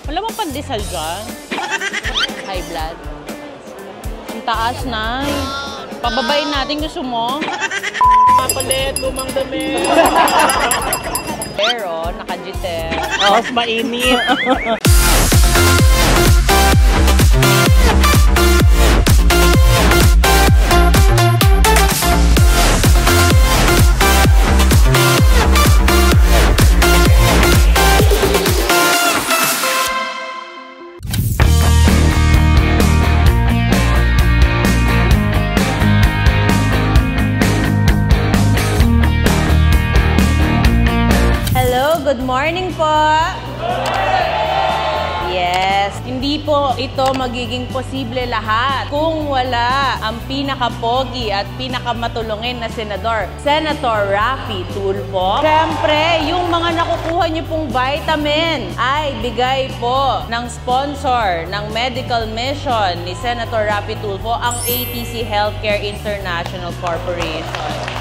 Wala bang pandesal dyan? High blood. Ang taas, Nay. Pababain natin, gusto mo? Papalit, lumang damit. Pero, naka-jitter. Mas mainit. Good morning po! Yes, hindi po ito magiging posible lahat kung wala ang pinaka-pogi at pinaka-matulungin na senador, Senator Raffy Tulfo. Siyempre, yung mga nakukuha niyo pong vitamin ay bigay po ng sponsor ng medical mission ni Senator Raffy Tulfo, ang ATC Healthcare International Corporation.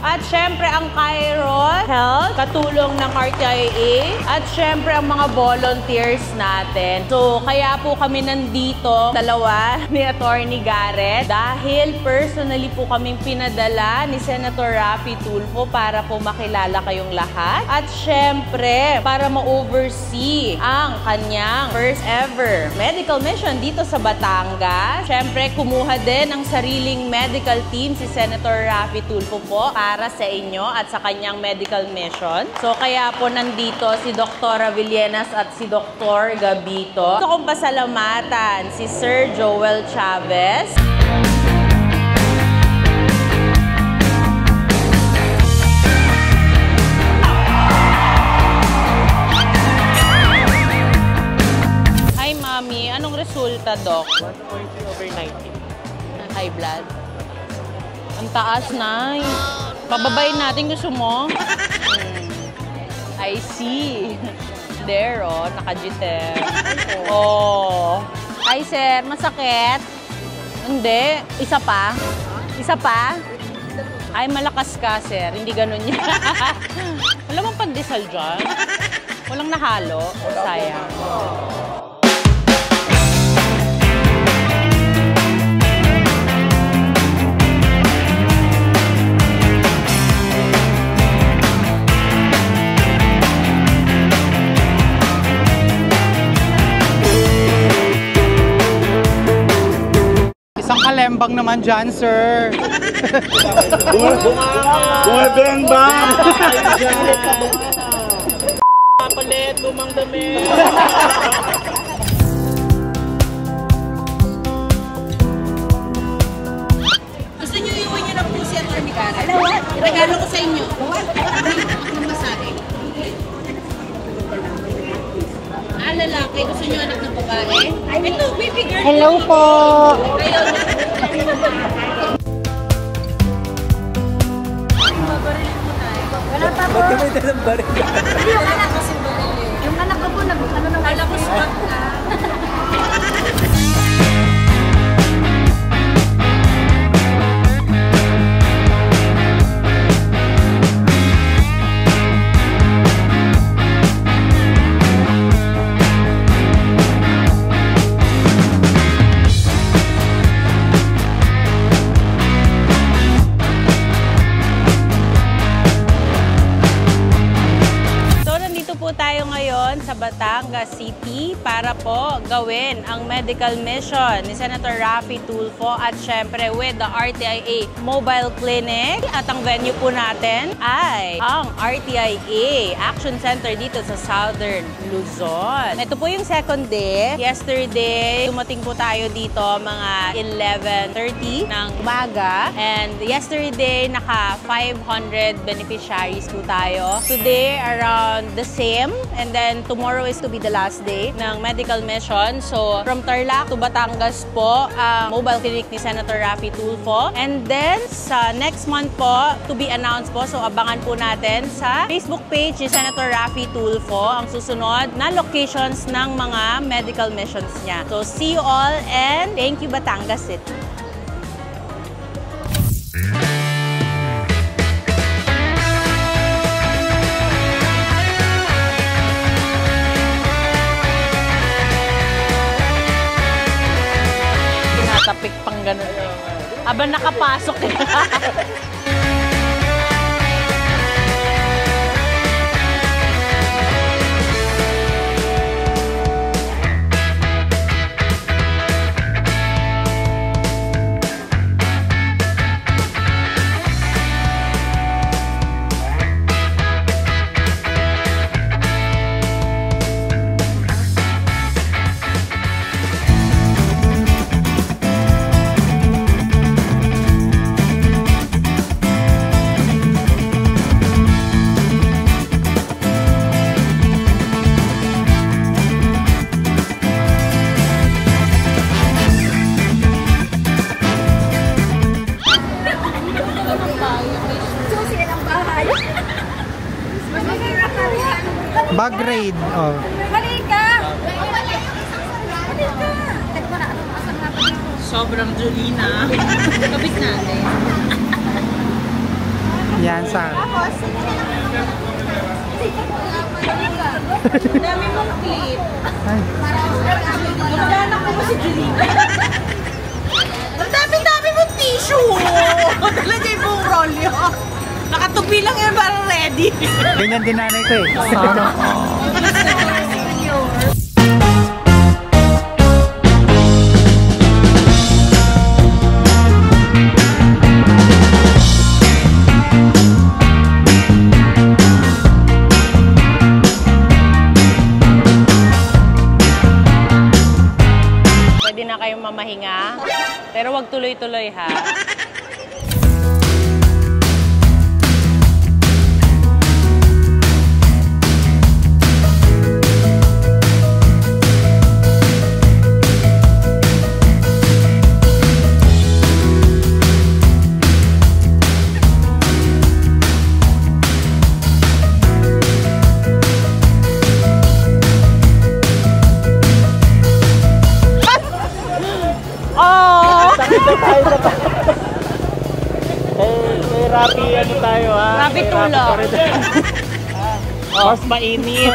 At syempre ang Kairos Health, katulong ng RTIA, at syempre ang mga volunteers natin. So, kaya po kami nandito, dalawa ni Attorney Garrett, dahil personally po kaming pinadala ni Senator Raffy Tulfo para po makilala kayong lahat. At syempre, para ma-oversee ang kanyang first ever medical mission dito sa Batangas. Syempre, kumuha din ang sariling medical team si Senator Raffy Tulfo po para sa inyo at sa kanyang medical mission. So, kaya po nandito si Dr. Villenas at si Dr. Gabito. Gusto kong pasalamatan si Sir Joel Chavez. Hi, Mami. Anong resulta, Doc? 1.3/90. High blood. Ang taas, Nay. Pababain natin, gusto mo? I see. There, oh. Naka-jitter. Oh. Hi, sir. Masakit? Hindi. Isa pa? Isa pa? Ay, malakas ka, sir. Hindi ganun yan. Wala bang pandesal dyan? Walang nahalo? Sayang. Kalembang naman dyan, sir. Bumabeng-bang! Papalit, lumang damit. Gusto niyo iuwi niyo ng pusi at armigara? Regalo ko sa inyo. Ang masahe. Lalaki. Gusto niyo anak ng babae? Ito, baby girl. Hello po. Ayaw na. Wala pa po. Ba't kami dalang baril? Yung anak ko si Baril. Yung anak ko po, ano nang alam ko spot na. Sa Batangas City para po gawin ang medical mission ni Senator Raffy Tulfo at syempre with the RTIA Mobile Clinic. At ang venue po natin ay ang RTIA Action Center dito sa Southern Luzon. Ito po yung second day. Yesterday, dumating po tayo dito mga 11:30 ng umaga. And yesterday, naka 500 beneficiaries po tayo. Today, around the same. And then tomorrow is to be the last day ng medical mission. So, from Tarlac to Batangas po, mobile clinic ni Senator Raffy Tulfo. And then, sa next month po, to be announced po. So, abangan po natin sa Facebook page ni Senator Raffy Tulfo ang susunod na locations ng mga medical missions niya. So, see you all and thank you, Batangas City. Habang nakapasok ka. Bag raid. Oh. Balik ka! Sobrang Julina. Kapit natin. Yan, Sarah. Dami mong clip. Ay. Magdaanak ko si Julina. Ang dami-dami mong tissue. Talaga yung buong rolyo. Nakatupi lang yan para ready. Ganyan din nanay ko eh. Pwede na kayong mamahinga. Pero wag tuloy-tuloy ha. Hey, Rapi, ano tayo ha? Rapi tulog. Mas mainit.